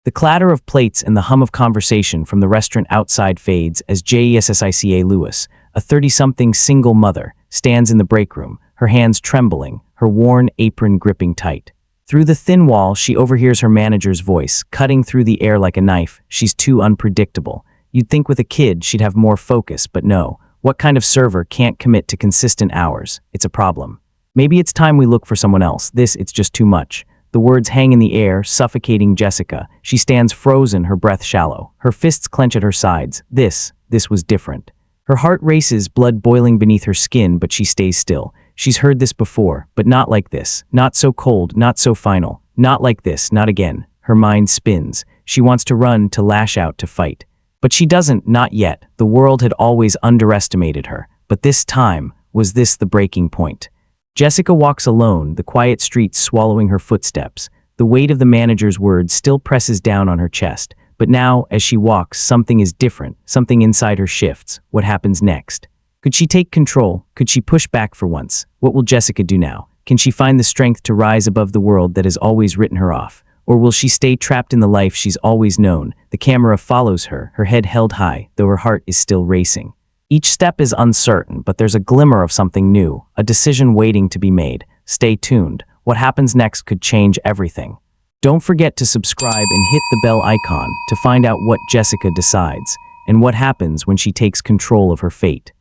The clatter of plates and the hum of conversation from the restaurant outside fades as Jessica Lewis, a 30-something single mother, stands in the break room, her hands trembling, her worn apron gripping tight. Through the thin wall, she overhears her manager's voice, cutting through the air like a knife. She's too unpredictable. You'd think with a kid she'd have more focus, but no. What kind of server can't commit to consistent hours? It's a problem. Maybe it's time we look for someone else. It's just too much. The words hang in the air, suffocating Jessica. She stands frozen, her breath shallow. Her fists clench at her sides. This was different. Her heart races, blood boiling beneath her skin, but she stays still. She's heard this before, but not like this. Not so cold, not so final. Not like this, not again. Her mind spins. She wants to run, to lash out, to fight. But she doesn't, not yet. The world had always underestimated her. But this time, was this the breaking point? Jessica walks alone, the quiet streets swallowing her footsteps. The weight of the manager's words still presses down on her chest. But now, as she walks, something is different. Something inside her shifts. What happens next? Could she take control? Could she push back for once? What will Jessica do now? Can she find the strength to rise above the world that has always written her off? Or will she stay trapped in the life she's always known? The camera follows her, her head held high, though her heart is still racing. Each step is uncertain, but there's a glimmer of something new, a decision waiting to be made. Stay tuned. What happens next could change everything. Don't forget to subscribe and hit the bell icon to find out what Jessica decides and what happens when she takes control of her fate.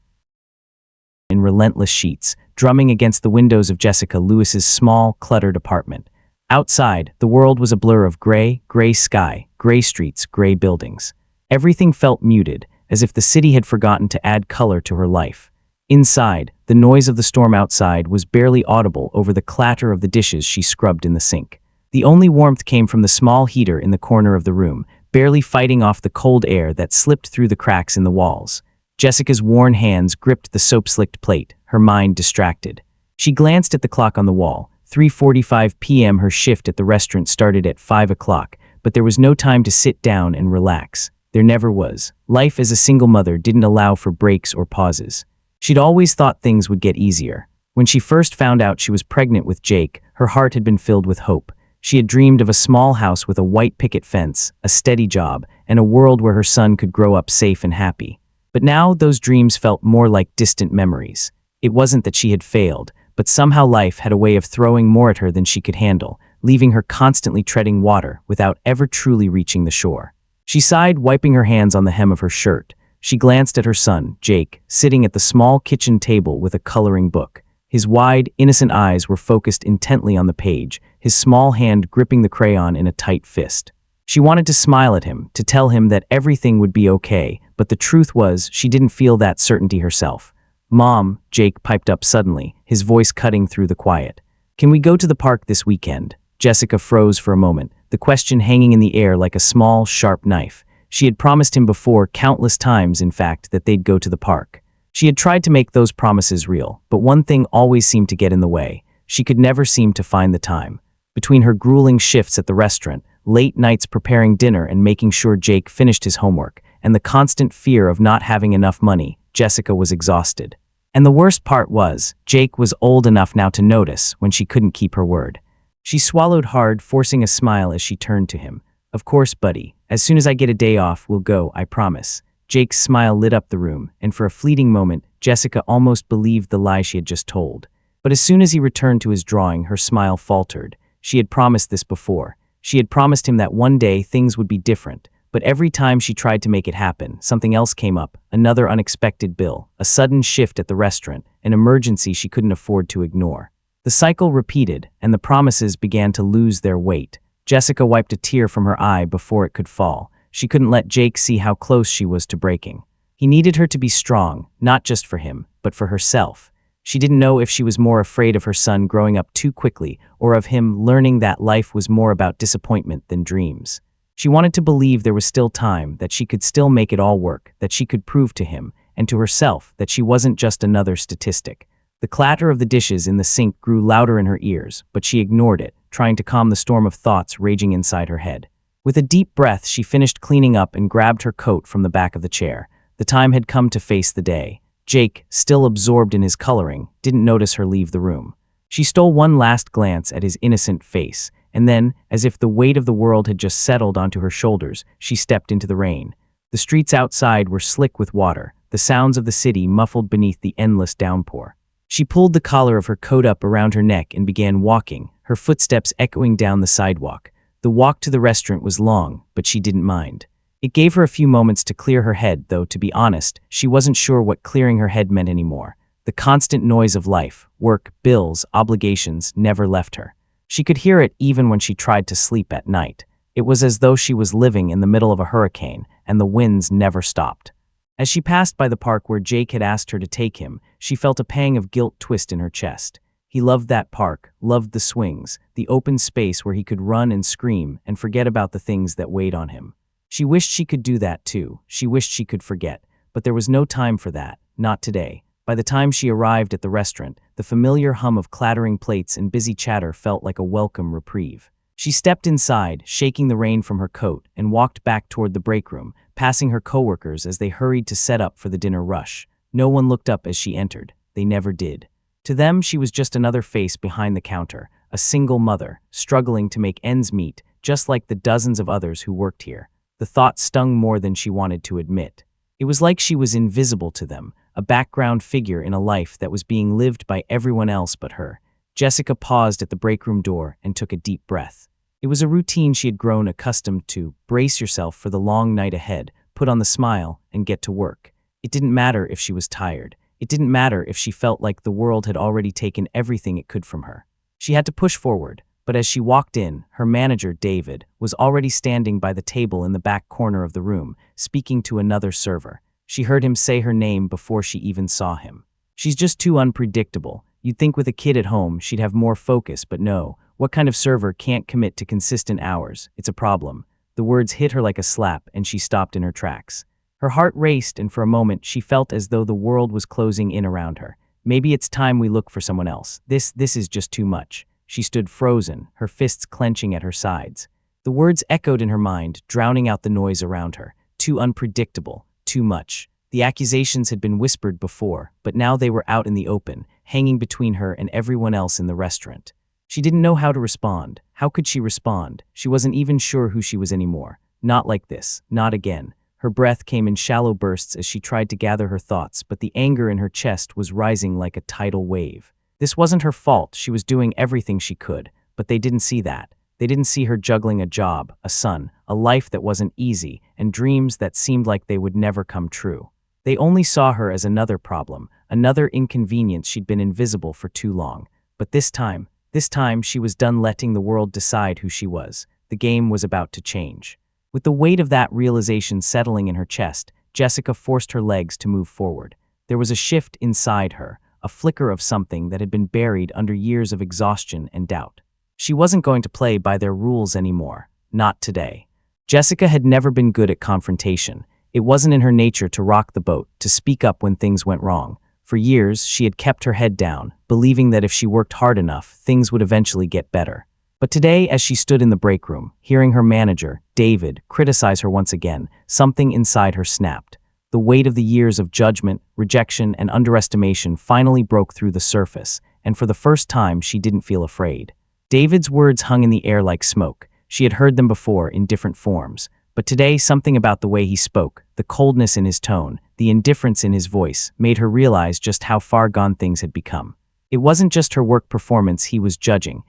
In relentless sheets, drumming against the windows of Jessica Lewis's small, cluttered apartment. Outside, the world was a blur of gray sky, gray streets, gray buildings. Everything felt muted, as if the city had forgotten to add color to her life. Inside, the noise of the storm outside was barely audible over the clatter of the dishes she scrubbed in the sink. The only warmth came from the small heater in the corner of the room, barely fighting off the cold air that slipped through the cracks in the walls. Jessica's worn hands gripped the soap-slicked plate, her mind distracted. She glanced at the clock on the wall. 3:45 p.m. Her shift at the restaurant started at 5 o'clock, but there was no time to sit down and relax. There never was. Life as a single mother didn't allow for breaks or pauses. She'd always thought things would get easier. When she first found out she was pregnant with Jake, her heart had been filled with hope. She had dreamed of a small house with a white picket fence, a steady job, and a world where her son could grow up safe and happy. But now those dreams felt more like distant memories. It wasn't that she had failed, but somehow life had a way of throwing more at her than she could handle, leaving her constantly treading water without ever truly reaching the shore. She sighed, wiping her hands on the hem of her shirt. She glanced at her son, Jake, sitting at the small kitchen table with a coloring book. His wide, innocent eyes were focused intently on the page, his small hand gripping the crayon in a tight fist. She wanted to smile at him, to tell him that everything would be okay, but the truth was she didn't feel that certainty herself. "Mom," Jake piped up suddenly, his voice cutting through the quiet. "Can we go to the park this weekend?" Jessica froze for a moment, the question hanging in the air like a small, sharp knife. She had promised him before, countless times in fact, that they'd go to the park. She had tried to make those promises real, but one thing always seemed to get in the way. She could never seem to find the time. Between her grueling shifts at the restaurant, late nights preparing dinner and making sure Jake finished his homework, and the constant fear of not having enough money, Jessica was exhausted. And the worst part was, Jake was old enough now to notice when she couldn't keep her word. She swallowed hard, forcing a smile as she turned to him. "Of course, buddy. As soon as I get a day off, we'll go, I promise." Jake's smile lit up the room, and for a fleeting moment, Jessica almost believed the lie she had just told. But as soon as he returned to his drawing, her smile faltered. She had promised this before. She had promised him that one day things would be different. But every time she tried to make it happen, something else came up, another unexpected bill, a sudden shift at the restaurant, an emergency she couldn't afford to ignore. The cycle repeated, and the promises began to lose their weight. Jessica wiped a tear from her eye before it could fall. She couldn't let Jake see how close she was to breaking. He needed her to be strong, not just for him, but for herself. She didn't know if she was more afraid of her son growing up too quickly, or of him learning that life was more about disappointment than dreams. She wanted to believe there was still time, that she could still make it all work, that she could prove to him, and to herself, that she wasn't just another statistic. The clatter of the dishes in the sink grew louder in her ears, but she ignored it, trying to calm the storm of thoughts raging inside her head. With a deep breath, she finished cleaning up and grabbed her coat from the back of the chair. The time had come to face the day. Jake, still absorbed in his coloring, didn't notice her leave the room. She stole one last glance at his innocent face, and then, as if the weight of the world had just settled onto her shoulders, she stepped into the rain. The streets outside were slick with water, the sounds of the city muffled beneath the endless downpour. She pulled the collar of her coat up around her neck and began walking, her footsteps echoing down the sidewalk. The walk to the restaurant was long, but she didn't mind. It gave her a few moments to clear her head, though, to be honest, she wasn't sure what clearing her head meant anymore. The constant noise of life, work, bills, obligations, never left her. She could hear it even when she tried to sleep at night. It was as though she was living in the middle of a hurricane, and the winds never stopped. As she passed by the park where Jake had asked her to take him, she felt a pang of guilt twist in her chest. He loved that park, loved the swings, the open space where he could run and scream and forget about the things that weighed on him. She wished she could do that too. She wished she could forget, but there was no time for that, not today. By the time she arrived at the restaurant, the familiar hum of clattering plates and busy chatter felt like a welcome reprieve. She stepped inside, shaking the rain from her coat, and walked back toward the break room, passing her coworkers as they hurried to set up for the dinner rush. No one looked up as she entered. They never did. To them, she was just another face behind the counter, a single mother, struggling to make ends meet, just like the dozens of others who worked here. The thought stung more than she wanted to admit. It was like she was invisible to them, a background figure in a life that was being lived by everyone else but her. Jessica paused at the break room door and took a deep breath. It was a routine she had grown accustomed to. Brace yourself for the long night ahead, put on the smile, and get to work. It didn't matter if she was tired. It didn't matter if she felt like the world had already taken everything it could from her. She had to push forward, but as she walked in, her manager, David, was already standing by the table in the back corner of the room, speaking to another server. She heard him say her name before she even saw him. She's just too unpredictable. You'd think with a kid at home she'd have more focus, but no. What kind of server can't commit to consistent hours? It's a problem. The words hit her like a slap, and she stopped in her tracks. Her heart raced, and for a moment she felt as though the world was closing in around her. Maybe it's time we look for someone else. This is just too much. She stood frozen, her fists clenching at her sides. The words echoed in her mind, drowning out the noise around her. Too unpredictable, too much. The accusations had been whispered before, but now they were out in the open, hanging between her and everyone else in the restaurant. She didn't know how to respond. How could she respond? She wasn't even sure who she was anymore. Not like this. Not again. Her breath came in shallow bursts as she tried to gather her thoughts, but the anger in her chest was rising like a tidal wave. This wasn't her fault. She was doing everything she could, but they didn't see that. They didn't see her juggling a job, a son, a life that wasn't easy, and dreams that seemed like they would never come true. They only saw her as another problem, another inconvenience. She'd been invisible for too long. But this time she was done letting the world decide who she was. The game was about to change. With the weight of that realization settling in her chest, Jessica forced her legs to move forward. There was a shift inside her, a flicker of something that had been buried under years of exhaustion and doubt. She wasn't going to play by their rules anymore. Not today. Jessica had never been good at confrontation. It wasn't in her nature to rock the boat, to speak up when things went wrong. For years, she had kept her head down, believing that if she worked hard enough, things would eventually get better. But today, as she stood in the break room, hearing her manager, David, criticize her once again, something inside her snapped. The weight of the years of judgment, rejection, and underestimation finally broke through the surface, and for the first time, she didn't feel afraid. David's words hung in the air like smoke. She had heard them before in different forms, but today something about the way he spoke, the coldness in his tone, the indifference in his voice, made her realize just how far gone things had become. It wasn't just her work performance he was judging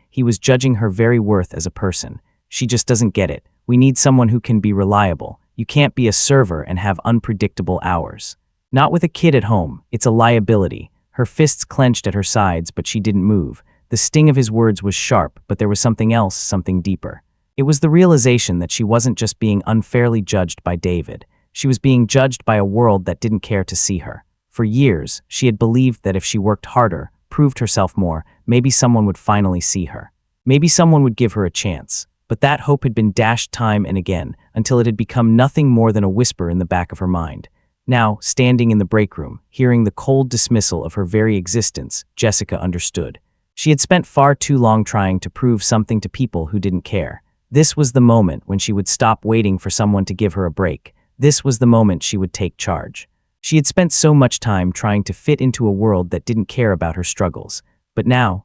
her very worth as a person. She just doesn't get it. We need someone who can be reliable. You can't be a server and have unpredictable hours. Not with a kid at home. It's a liability. Her fists clenched at her sides, but she didn't move. The sting of his words was sharp, but there was something else, something deeper. It was the realization that she wasn't just being unfairly judged by David. She was being judged by a world that didn't care to see her. For years, she had believed that if she worked harder, proved herself more, maybe someone would finally see her. Maybe someone would give her a chance. But that hope had been dashed time and again, until it had become nothing more than a whisper in the back of her mind. Now, standing in the break room, hearing the cold dismissal of her very existence, Jessica understood. She had spent far too long trying to prove something to people who didn't care. This was the moment when she would stop waiting for someone to give her a break. This was the moment she would take charge. She had spent so much time trying to fit into a world that didn't care about her struggles. But now,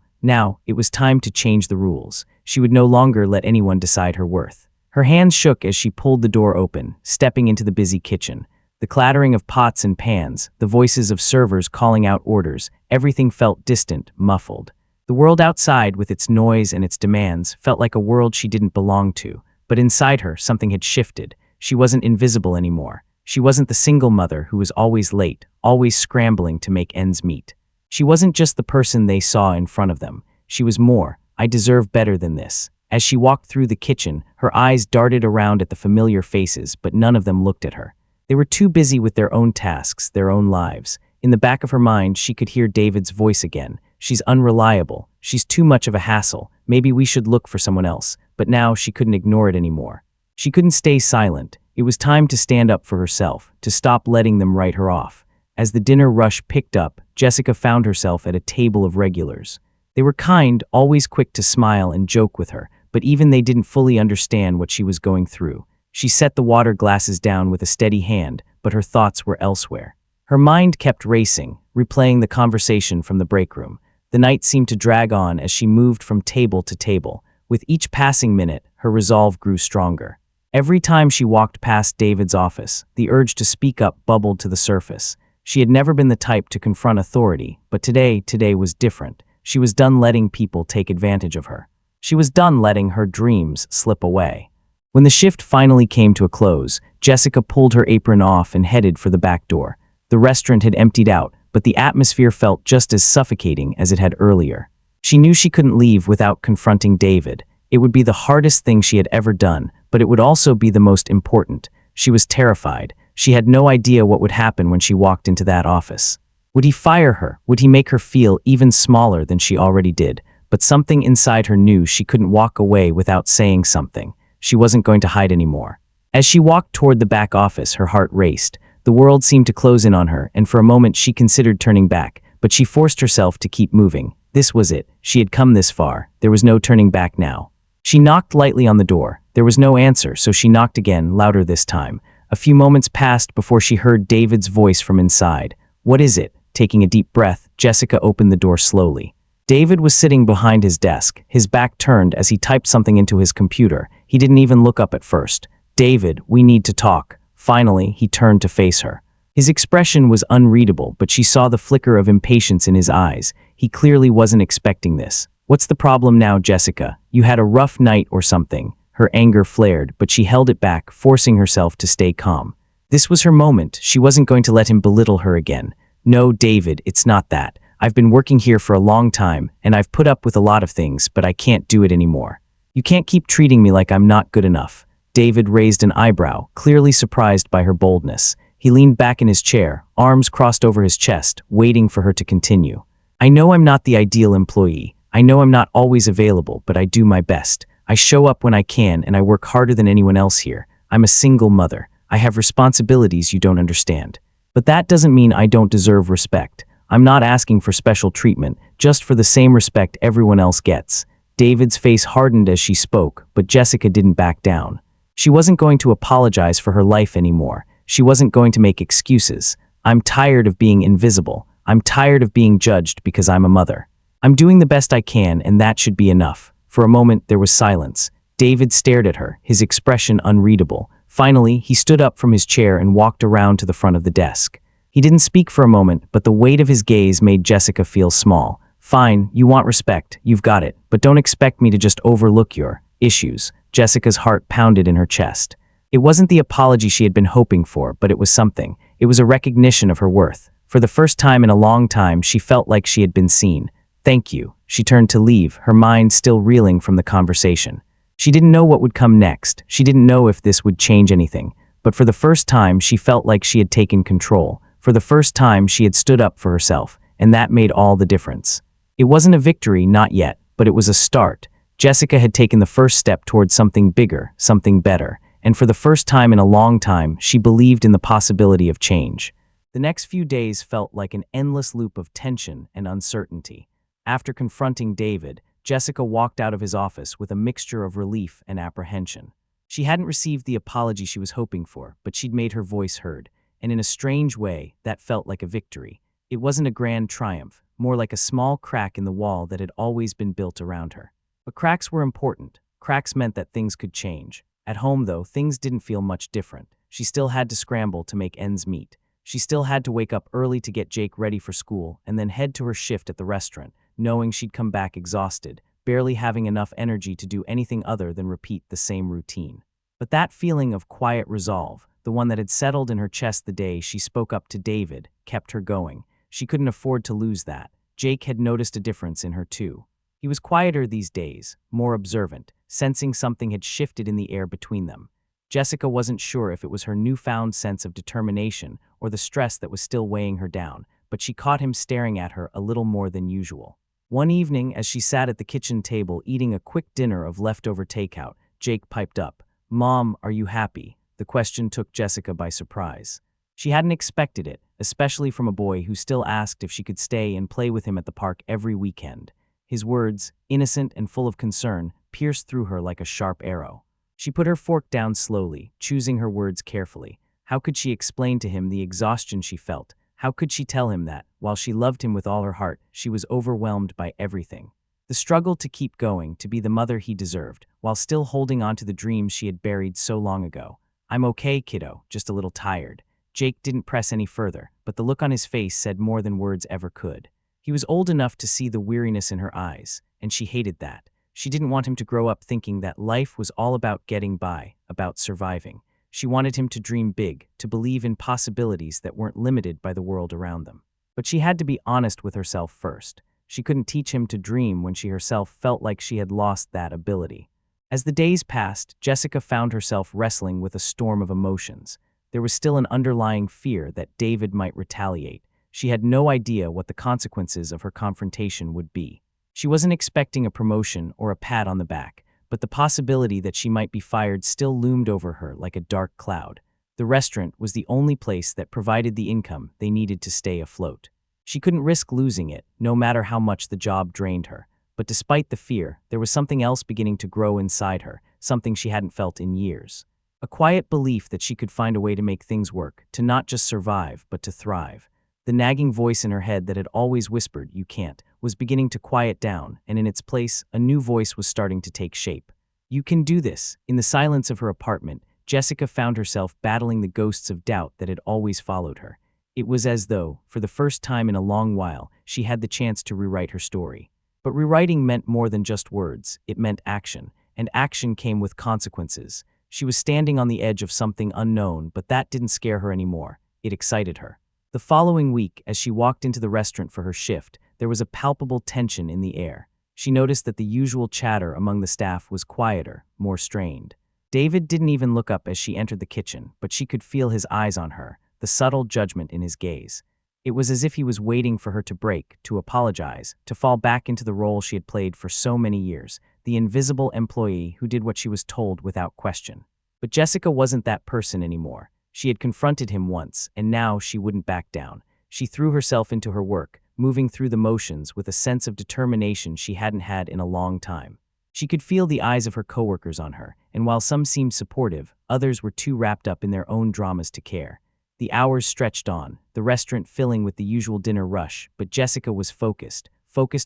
it was time to change the rules. She would no longer let anyone decide her worth. Her hands shook as she pulled the door open, stepping into the busy kitchen. The clattering of pots and pans, the voices of servers calling out orders, everything felt distant, muffled. The world outside, with its noise and its demands, felt like a world she didn't belong to. But inside her, something had shifted. She wasn't invisible anymore. She wasn't the single mother who was always late, always scrambling to make ends meet. She wasn't just the person they saw in front of them. She was more. I deserve better than this. As she walked through the kitchen, her eyes darted around at the familiar faces, but none of them looked at her. They were too busy with their own tasks, their own lives. In the back of her mind, she could hear David's voice again. She's unreliable. She's too much of a hassle. Maybe we should look for someone else. But now she couldn't ignore it anymore. She couldn't stay silent. It was time to stand up for herself, to stop letting them write her off. As the dinner rush picked up, Jessica found herself at a table of regulars. They were kind, always quick to smile and joke with her, but even they didn't fully understand what she was going through. She set the water glasses down with a steady hand, but her thoughts were elsewhere. Her mind kept racing, replaying the conversation from the break room. The night seemed to drag on as she moved from table to table. With each passing minute, her resolve grew stronger. Every time she walked past David's office, the urge to speak up bubbled to the surface. She had never been the type to confront authority, but today was different. She was done letting people take advantage of her. She was done letting her dreams slip away. When the shift finally came to a close, Jessica pulled her apron off and headed for the back door. The restaurant had emptied out, but the atmosphere felt just as suffocating as it had earlier. She knew she couldn't leave without confronting David. It would be the hardest thing she had ever done, but it would also be the most important. She was terrified. She had no idea what would happen when she walked into that office. Would he fire her? Would he make her feel even smaller than she already did? But something inside her knew she couldn't walk away without saying something. She wasn't going to hide anymore. As she walked toward the back office, her heart raced. The world seemed to close in on her, and for a moment she considered turning back, but she forced herself to keep moving. This was it. She had come this far. There was no turning back now. She knocked lightly on the door. There was no answer, so she knocked again, louder this time. A few moments passed before she heard David's voice from inside. "What is it?" Taking a deep breath, Jessica opened the door slowly. David was sitting behind his desk, his back turned as he typed something into his computer. He didn't even look up at first. "David, we need to talk." Finally, he turned to face her. His expression was unreadable, but she saw the flicker of impatience in his eyes. He clearly wasn't expecting this. "What's the problem now, Jessica? You had a rough night or something." Her anger flared, but she held it back, forcing herself to stay calm. This was her moment. She wasn't going to let him belittle her again. "No, David, it's not that. I've been working here for a long time, and I've put up with a lot of things, but I can't do it anymore. You can't keep treating me like I'm not good enough." David raised an eyebrow, clearly surprised by her boldness. He leaned back in his chair, arms crossed over his chest, waiting for her to continue. "I know I'm not the ideal employee. I know I'm not always available, but I do my best. I show up when I can, and I work harder than anyone else here. I'm a single mother. I have responsibilities you don't understand. But that doesn't mean I don't deserve respect. I'm not asking for special treatment, just for the same respect everyone else gets." David's face hardened as she spoke, but Jessica didn't back down. She wasn't going to apologize for her life anymore. She wasn't going to make excuses. "I'm tired of being invisible. I'm tired of being judged because I'm a mother. I'm doing the best I can, and that should be enough." For a moment, there was silence. David stared at her, his expression unreadable. Finally, he stood up from his chair and walked around to the front of the desk. He didn't speak for a moment, but the weight of his gaze made Jessica feel small. "Fine, you want respect. You've got it. But don't expect me to just overlook your issues." Jessica's heart pounded in her chest. It wasn't the apology she had been hoping for, but it was something. It was a recognition of her worth. For the first time in a long time, she felt like she had been seen. "Thank you." She turned to leave, her mind still reeling from the conversation. She didn't know what would come next. She didn't know if this would change anything. But for the first time, she felt like she had taken control. For the first time, she had stood up for herself, and that made all the difference. It wasn't a victory, not yet, but it was a start. Jessica had taken the first step towards something bigger, something better, and for the first time in a long time, she believed in the possibility of change. The next few days felt like an endless loop of tension and uncertainty. After confronting David, Jessica walked out of his office with a mixture of relief and apprehension. She hadn't received the apology she was hoping for, but she'd made her voice heard, and in a strange way, that felt like a victory. It wasn't a grand triumph, more like a small crack in the wall that had always been built around her. But cracks were important. Cracks meant that things could change. At home, though, things didn't feel much different. She still had to scramble to make ends meet. She still had to wake up early to get Jake ready for school and then head to her shift at the restaurant, knowing she'd come back exhausted, barely having enough energy to do anything other than repeat the same routine. But that feeling of quiet resolve, the one that had settled in her chest the day she spoke up to David, kept her going. She couldn't afford to lose that. Jake had noticed a difference in her too. He was quieter these days, more observant, sensing something had shifted in the air between them. Jessica wasn't sure if it was her newfound sense of determination or the stress that was still weighing her down, but she caught him staring at her a little more than usual. One evening, as she sat at the kitchen table eating a quick dinner of leftover takeout, Jake piped up, "Mom, are you happy?" The question took Jessica by surprise. She hadn't expected it, especially from a boy who still asked if she could stay and play with him at the park every weekend. His words, innocent and full of concern, pierced through her like a sharp arrow. She put her fork down slowly, choosing her words carefully. How could she explain to him the exhaustion she felt? How could she tell him that, while she loved him with all her heart, she was overwhelmed by everything? The struggle to keep going, to be the mother he deserved, while still holding on to the dreams she had buried so long ago. "I'm okay, kiddo, just a little tired." Jake didn't press any further, but the look on his face said more than words ever could. He was old enough to see the weariness in her eyes, and she hated that. She didn't want him to grow up thinking that life was all about getting by, about surviving. She wanted him to dream big, to believe in possibilities that weren't limited by the world around them. But she had to be honest with herself first. She couldn't teach him to dream when she herself felt like she had lost that ability. As the days passed, Jessica found herself wrestling with a storm of emotions. There was still an underlying fear that David might retaliate. She had no idea what the consequences of her confrontation would be. She wasn't expecting a promotion or a pat on the back, but the possibility that she might be fired still loomed over her like a dark cloud. The restaurant was the only place that provided the income they needed to stay afloat. She couldn't risk losing it, no matter how much the job drained her. But despite the fear, there was something else beginning to grow inside her, something she hadn't felt in years. A quiet belief that she could find a way to make things work, to not just survive, but to thrive. The nagging voice in her head that had always whispered, "You can't," was beginning to quiet down, and in its place, a new voice was starting to take shape. "You can do this." In the silence of her apartment, Jessica found herself battling the ghosts of doubt that had always followed her. It was as though, for the first time in a long while, she had the chance to rewrite her story. But rewriting meant more than just words, it meant action, and action came with consequences. She was standing on the edge of something unknown, but that didn't scare her anymore. It excited her. The following week, as she walked into the restaurant for her shift, there was a palpable tension in the air. She noticed that the usual chatter among the staff was quieter, more strained. David didn't even look up as she entered the kitchen, but she could feel his eyes on her, the subtle judgment in his gaze. It was as if he was waiting for her to break, to apologize, to fall back into the role she had played for so many years, the invisible employee who did what she was told without question. But Jessica wasn't that person anymore. She had confronted him once, and now she wouldn't back down. She threw herself into her work, moving through the motions with a sense of determination she hadn't had in a long time. She could feel the eyes of her coworkers on her, and while some seemed supportive, others were too wrapped up in their own dramas to care. The hours stretched on, the restaurant filling with the usual dinner rush, but Jessica was focused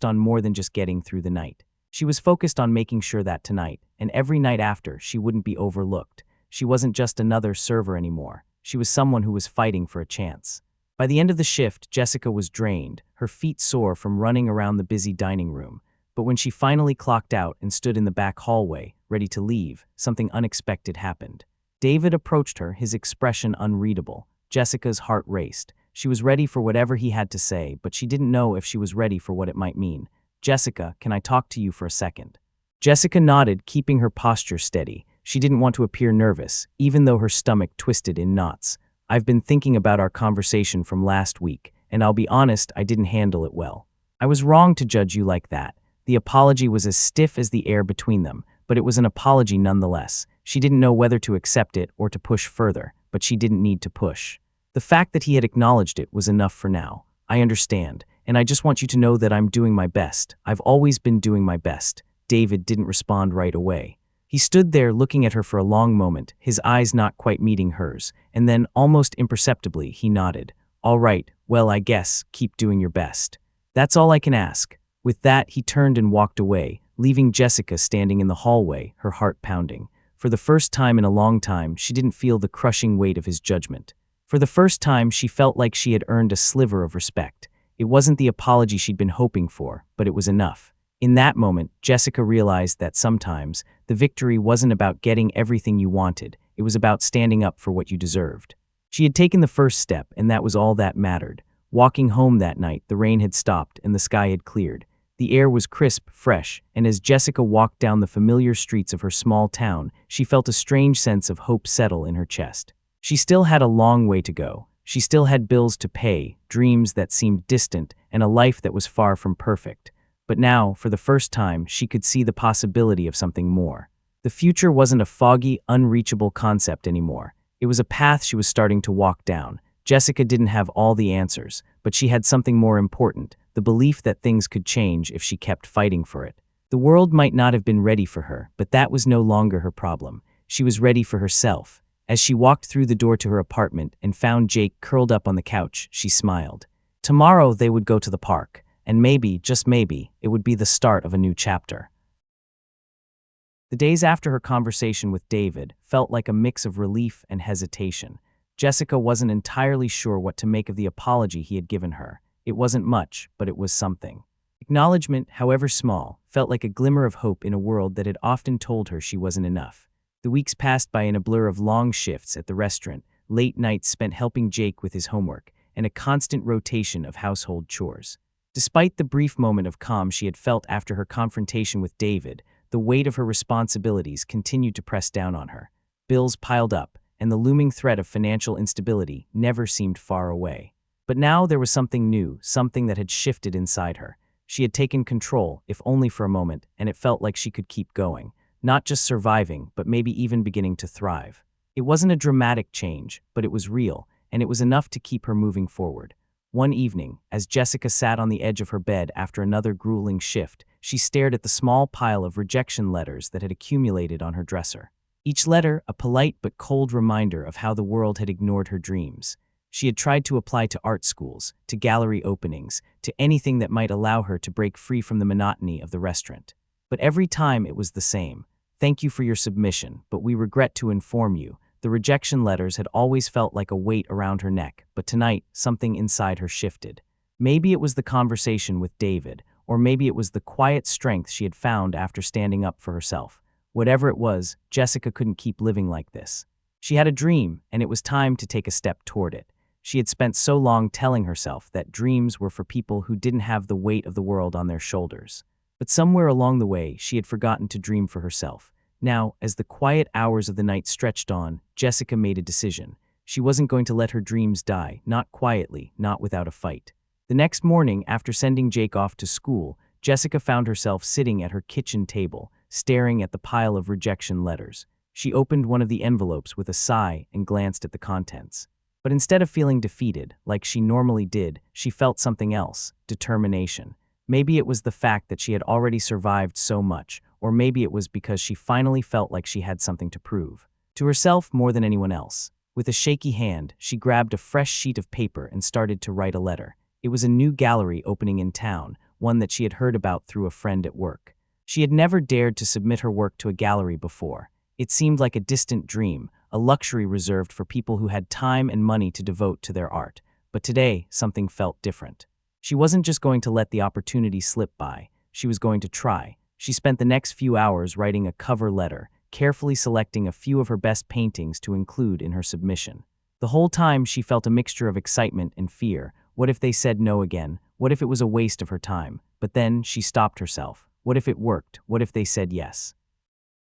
on more than just getting through the night. She was focused on making sure that tonight, and every night after, she wouldn't be overlooked. She wasn't just another server anymore. She was someone who was fighting for a chance. By the end of the shift, Jessica was drained, her feet sore from running around the busy dining room. But when she finally clocked out and stood in the back hallway, ready to leave, something unexpected happened. David approached her, his expression unreadable. Jessica's heart raced. She was ready for whatever he had to say, but she didn't know if she was ready for what it might mean. "Jessica, can I talk to you for a second?" Jessica nodded, keeping her posture steady. She didn't want to appear nervous, even though her stomach twisted in knots. "I've been thinking about our conversation from last week, and I'll be honest, I didn't handle it well. I was wrong to judge you like that." The apology was as stiff as the air between them, but it was an apology nonetheless. She didn't know whether to accept it or to push further, but she didn't need to push. The fact that he had acknowledged it was enough for now. "I understand, and I just want you to know that I'm doing my best. I've always been doing my best." David didn't respond right away. He stood there looking at her for a long moment, his eyes not quite meeting hers, and then, almost imperceptibly, he nodded. "All right, well, I guess, keep doing your best. That's all I can ask." With that, he turned and walked away, leaving Jessica standing in the hallway, her heart pounding. For the first time in a long time, she didn't feel the crushing weight of his judgment. For the first time, she felt like she had earned a sliver of respect. It wasn't the apology she'd been hoping for, but it was enough. In that moment, Jessica realized that sometimes the victory wasn't about getting everything you wanted, it was about standing up for what you deserved. She had taken the first step, and that was all that mattered. Walking home that night, the rain had stopped and the sky had cleared. The air was crisp, fresh, and as Jessica walked down the familiar streets of her small town, she felt a strange sense of hope settle in her chest. She still had a long way to go. She still had bills to pay, dreams that seemed distant, and a life that was far from perfect. But now, for the first time, she could see the possibility of something more. The future wasn't a foggy, unreachable concept anymore. It was a path she was starting to walk down. Jessica didn't have all the answers, but she had something more important, the belief that things could change if she kept fighting for it. The world might not have been ready for her, but that was no longer her problem. She was ready for herself. As she walked through the door to her apartment and found Jake curled up on the couch, she smiled. Tomorrow they would go to the park, and maybe, just maybe, it would be the start of a new chapter. The days after her conversation with David felt like a mix of relief and hesitation. Jessica wasn't entirely sure what to make of the apology he had given her. It wasn't much, but it was something. Acknowledgement, however small, felt like a glimmer of hope in a world that had often told her she wasn't enough. The weeks passed by in a blur of long shifts at the restaurant, late nights spent helping Jake with his homework, and a constant rotation of household chores. Despite the brief moment of calm she had felt after her confrontation with David, the weight of her responsibilities continued to press down on her. Bills piled up, and the looming threat of financial instability never seemed far away. But now there was something new, something that had shifted inside her. She had taken control, if only for a moment, and it felt like she could keep going. Not just surviving, but maybe even beginning to thrive. It wasn't a dramatic change, but it was real, and it was enough to keep her moving forward. One evening, as Jessica sat on the edge of her bed after another grueling shift, she stared at the small pile of rejection letters that had accumulated on her dresser. Each letter, a polite but cold reminder of how the world had ignored her dreams. She had tried to apply to art schools, to gallery openings, to anything that might allow her to break free from the monotony of the restaurant. But every time it was the same. Thank you for your submission, but we regret to inform you. The rejection letters had always felt like a weight around her neck, but tonight, something inside her shifted. Maybe it was the conversation with David, or maybe it was the quiet strength she had found after standing up for herself. Whatever it was, Jessica couldn't keep living like this. She had a dream, and it was time to take a step toward it. She had spent so long telling herself that dreams were for people who didn't have the weight of the world on their shoulders. But somewhere along the way, she had forgotten to dream for herself. Now, as the quiet hours of the night stretched on, Jessica made a decision. She wasn't going to let her dreams die, not quietly, not without a fight. The next morning, after sending Jake off to school, Jessica found herself sitting at her kitchen table, staring at the pile of rejection letters. She opened one of the envelopes with a sigh and glanced at the contents. But instead of feeling defeated, like she normally did, she felt something else, determination. Maybe it was the fact that she had already survived so much, or maybe it was because she finally felt like she had something to prove. To herself more than anyone else. With a shaky hand, she grabbed a fresh sheet of paper and started to write a letter. It was a new gallery opening in town, one that she had heard about through a friend at work. She had never dared to submit her work to a gallery before. It seemed like a distant dream, a luxury reserved for people who had time and money to devote to their art. But today, something felt different. She wasn't just going to let the opportunity slip by. She was going to try. She spent the next few hours writing a cover letter, carefully selecting a few of her best paintings to include in her submission. The whole time she felt a mixture of excitement and fear. What if they said no again? What if it was a waste of her time? But then she stopped herself. What if it worked? What if they said yes?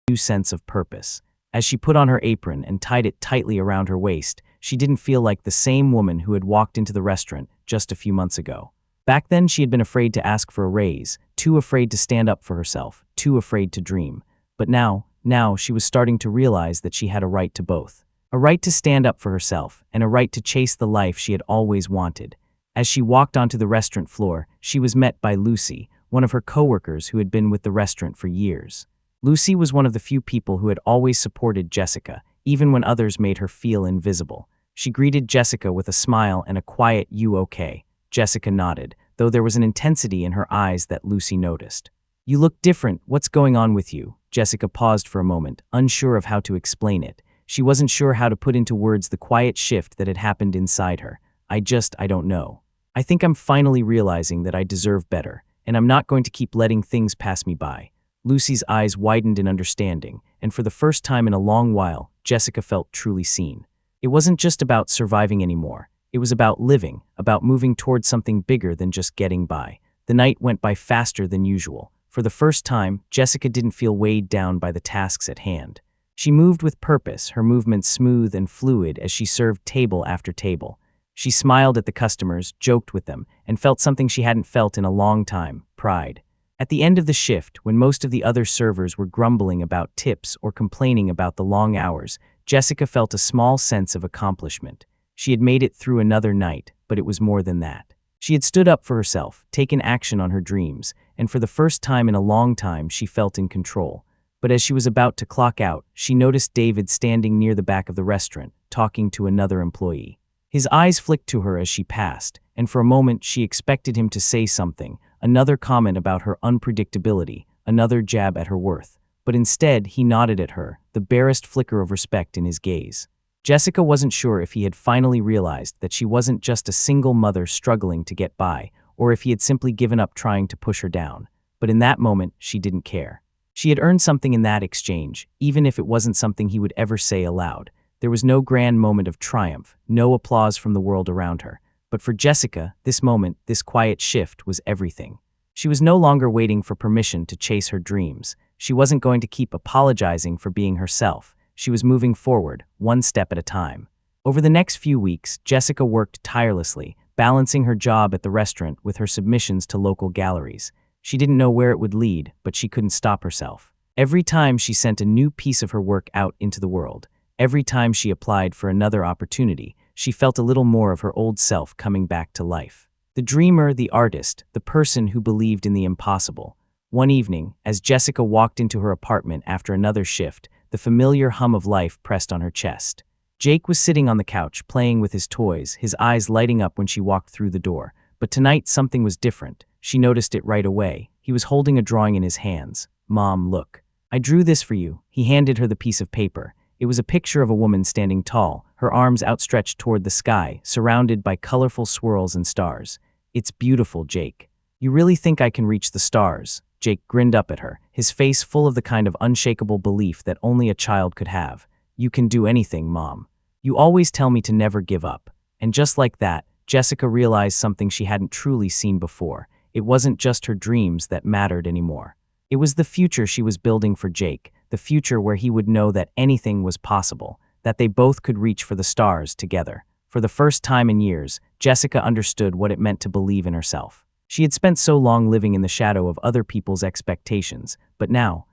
A new sense of purpose. As she put on her apron and tied it tightly around her waist, she didn't feel like the same woman who had walked into the restaurant just a few months ago. Back then, she had been afraid to ask for a raise, too afraid to stand up for herself, too afraid to dream. But now she was starting to realize that she had a right to both. A right to stand up for herself, and a right to chase the life she had always wanted. As she walked onto the restaurant floor, she was met by Lucy, one of her coworkers who had been with the restaurant for years. Lucy was one of the few people who had always supported Jessica, even when others made her feel invisible. She greeted Jessica with a smile and a quiet, "You okay?" Jessica nodded, though there was an intensity in her eyes that Lucy noticed. "You look different. What's going on with you?" Jessica paused for a moment, unsure of how to explain it. She wasn't sure how to put into words the quiet shift that had happened inside her. I don't know. I think I'm finally realizing that I deserve better, and I'm not going to keep letting things pass me by." Lucy's eyes widened in understanding, and for the first time in a long while, Jessica felt truly seen. It wasn't just about surviving anymore. It was about living, about moving towards something bigger than just getting by. The night went by faster than usual. For the first time, Jessica didn't feel weighed down by the tasks at hand. She moved with purpose, her movements smooth and fluid as she served table after table. She smiled at the customers, joked with them, and felt something she hadn't felt in a long time: pride. At the end of the shift, when most of the other servers were grumbling about tips or complaining about the long hours, Jessica felt a small sense of accomplishment. She had made it through another night, but it was more than that. She had stood up for herself, taken action on her dreams, and for the first time in a long time, she felt in control. But as she was about to clock out, she noticed David standing near the back of the restaurant, talking to another employee. His eyes flicked to her as she passed, and for a moment she expected him to say something, another comment about her unpredictability, another jab at her worth. But instead, he nodded at her, the barest flicker of respect in his gaze. Jessica wasn't sure if he had finally realized that she wasn't just a single mother struggling to get by, or if he had simply given up trying to push her down. But in that moment, she didn't care. She had earned something in that exchange, even if it wasn't something he would ever say aloud. There was no grand moment of triumph, no applause from the world around her. But for Jessica, this moment, this quiet shift, was everything. She was no longer waiting for permission to chase her dreams. She wasn't going to keep apologizing for being herself. She was moving forward, one step at a time. Over the next few weeks, Jessica worked tirelessly, balancing her job at the restaurant with her submissions to local galleries. She didn't know where it would lead, but she couldn't stop herself. Every time she sent a new piece of her work out into the world, every time she applied for another opportunity, she felt a little more of her old self coming back to life. The dreamer, the artist, the person who believed in the impossible. One evening, as Jessica walked into her apartment after another shift, the familiar hum of life pressed on her chest. Jake was sitting on the couch, playing with his toys, his eyes lighting up when she walked through the door. But tonight, something was different. She noticed it right away. He was holding a drawing in his hands. "Mom, look. I drew this for you." He handed her the piece of paper. It was a picture of a woman standing tall, her arms outstretched toward the sky, surrounded by colorful swirls and stars. "It's beautiful, Jake. You really think I can reach the stars?" Jake grinned up at her, his face full of the kind of unshakable belief that only a child could have. "You can do anything, Mom. You always tell me to never give up." And just like that, Jessica realized something she hadn't truly seen before. It wasn't just her dreams that mattered anymore. It was the future she was building for Jake, the future where he would know that anything was possible, that they both could reach for the stars together. For the first time in years, Jessica understood what it meant to believe in herself. She had spent so long living in the shadow of other people's expectations, but now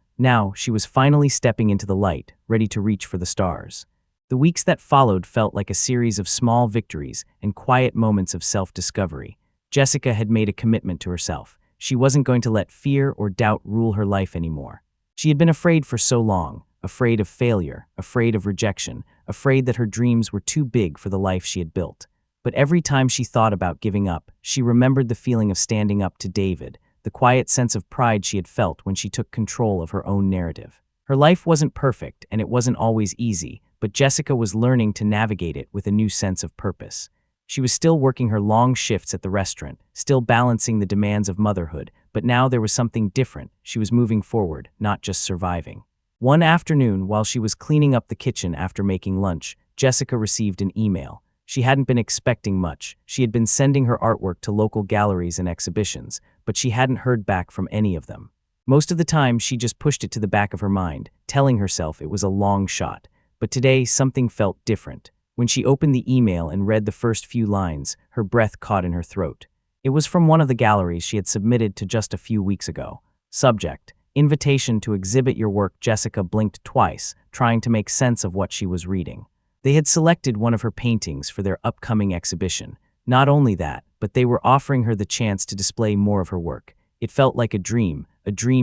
she was finally stepping into the light, ready to reach for the stars. The weeks that followed felt like a series of small victories and quiet moments of self-discovery. Jessica had made a commitment to herself. She wasn't going to let fear or doubt rule her life anymore. She had been afraid for so long, afraid of failure, afraid of rejection, afraid that her dreams were too big for the life she had built. But every time she thought about giving up, she remembered the feeling of standing up to David, the quiet sense of pride she had felt when she took control of her own narrative. Her life wasn't perfect, and it wasn't always easy, but Jessica was learning to navigate it with a new sense of purpose. She was still working her long shifts at the restaurant, still balancing the demands of motherhood, but now there was something different. She was moving forward, not just surviving. One afternoon, while she was cleaning up the kitchen after making lunch, Jessica received an email. She hadn't been expecting much. She had been sending her artwork to local galleries and exhibitions, but she hadn't heard back from any of them. Most of the time, she just pushed it to the back of her mind, telling herself it was a long shot. But today, something felt different. When she opened the email and read the first few lines, her breath caught in her throat. It was from one of the galleries she had submitted to just a few weeks ago. Subject: Invitation to exhibit your work. Jessica blinked twice, trying to make sense of what she was reading. They had selected one of her paintings for their upcoming exhibition. Not only that, but they were offering her the chance to display more of her work. It felt like a dream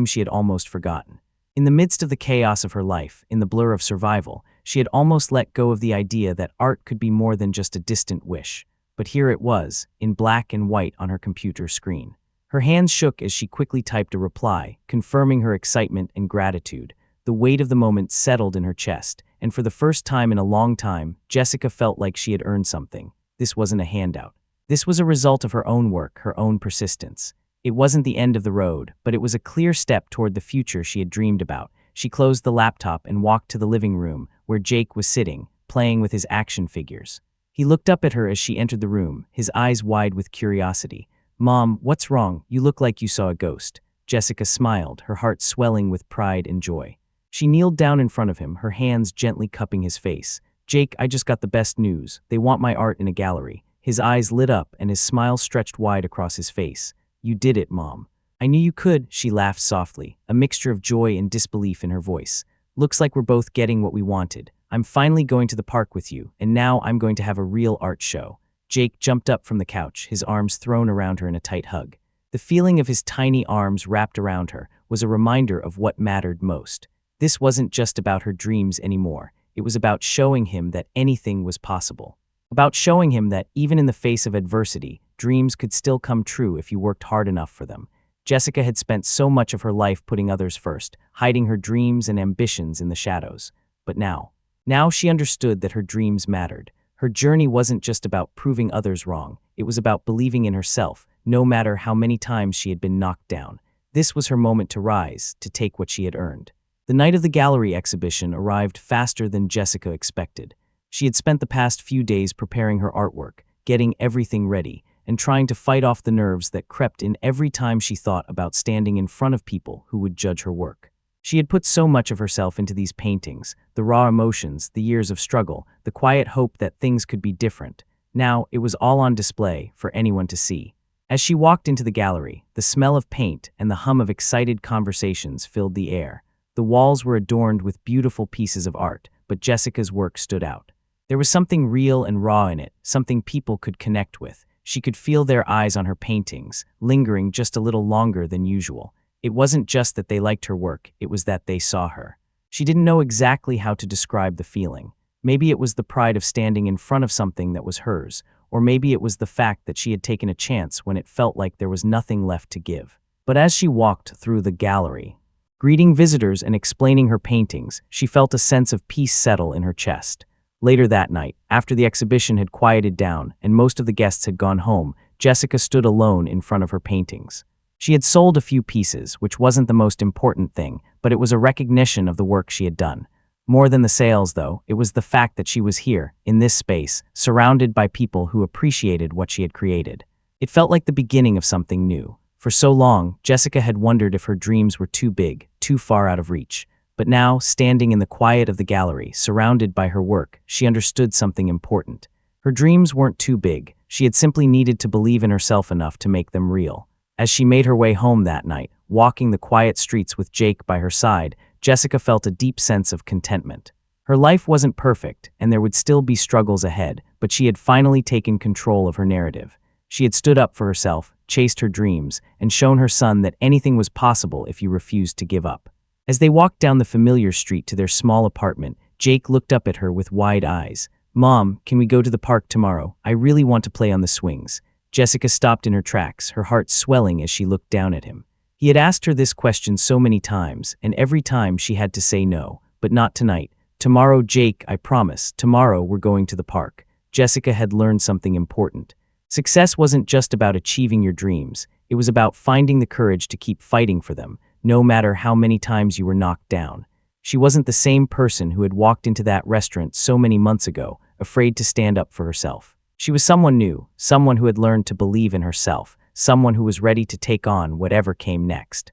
she had almost forgotten. In the midst of the chaos of her life, in the blur of survival, she had almost let go of the idea that art could be more than just a distant wish. But here it was, in black and white on her computer screen. Her hands shook as she quickly typed a reply, confirming her excitement and gratitude. The weight of the moment settled in her chest, and for the first time in a long time, Jessica felt like she had earned something. This wasn't a handout. This was a result of her own work, her own persistence. It wasn't the end of the road, but it was a clear step toward the future she had dreamed about. She closed the laptop and walked to the living room, where Jake was sitting, playing with his action figures. He looked up at her as she entered the room, his eyes wide with curiosity. "Mom, what's wrong? You look like you saw a ghost." Jessica smiled, her heart swelling with pride and joy. She kneeled down in front of him, her hands gently cupping his face. "Jake, I just got the best news. They want my art in a gallery." His eyes lit up and his smile stretched wide across his face. "You did it, Mom." "I knew you could," she laughed softly, a mixture of joy and disbelief in her voice. "Looks like we're both getting what we wanted. I'm finally going to the park with you, and now I'm going to have a real art show." Jake jumped up from the couch, his arms thrown around her in a tight hug. The feeling of his tiny arms wrapped around her was a reminder of what mattered most. This wasn't just about her dreams anymore. It was about showing him that anything was possible. About showing him that even in the face of adversity, dreams could still come true if you worked hard enough for them. Jessica had spent so much of her life putting others first, hiding her dreams and ambitions in the shadows. But now she understood that her dreams mattered. Her journey wasn't just about proving others wrong. It was about believing in herself, no matter how many times she had been knocked down. This was her moment to rise, to take what she had earned. The night of the gallery exhibition arrived faster than Jessica expected. She had spent the past few days preparing her artwork, getting everything ready, and trying to fight off the nerves that crept in every time she thought about standing in front of people who would judge her work. She had put so much of herself into these paintings, the raw emotions, the years of struggle, the quiet hope that things could be different. Now it was all on display for anyone to see. As she walked into the gallery, the smell of paint and the hum of excited conversations filled the air. The walls were adorned with beautiful pieces of art, but Jessica's work stood out. There was something real and raw in it, something people could connect with. She could feel their eyes on her paintings, lingering just a little longer than usual. It wasn't just that they liked her work, it was that they saw her. She didn't know exactly how to describe the feeling. Maybe it was the pride of standing in front of something that was hers, or maybe it was the fact that she had taken a chance when it felt like there was nothing left to give. But as she walked through the gallery, greeting visitors and explaining her paintings, she felt a sense of peace settle in her chest. Later that night, after the exhibition had quieted down and most of the guests had gone home, Jessica stood alone in front of her paintings. She had sold a few pieces, which wasn't the most important thing, but it was a recognition of the work she had done. More than the sales, though, it was the fact that she was here, in this space, surrounded by people who appreciated what she had created. It felt like the beginning of something new. For so long, Jessica had wondered if her dreams were too big, too far out of reach. But now, standing in the quiet of the gallery, surrounded by her work, she understood something important. Her dreams weren't too big. She had simply needed to believe in herself enough to make them real. As she made her way home that night, walking the quiet streets with Jake by her side, Jessica felt a deep sense of contentment. Her life wasn't perfect, and there would still be struggles ahead, but she had finally taken control of her narrative. She had stood up for herself, chased her dreams, and shown her son that anything was possible if you refused to give up. As they walked down the familiar street to their small apartment, Jake looked up at her with wide eyes. "Mom, can we go to the park tomorrow? I really want to play on the swings." Jessica stopped in her tracks, her heart swelling as she looked down at him. He had asked her this question so many times, and every time she had to say no, but not tonight. "Tomorrow, Jake, I promise. Tomorrow we're going to the park." Jessica had learned something important. Success wasn't just about achieving your dreams. It was about finding the courage to keep fighting for them, no matter how many times you were knocked down. She wasn't the same person who had walked into that restaurant so many months ago, afraid to stand up for herself. She was someone new, someone who had learned to believe in herself, someone who was ready to take on whatever came next.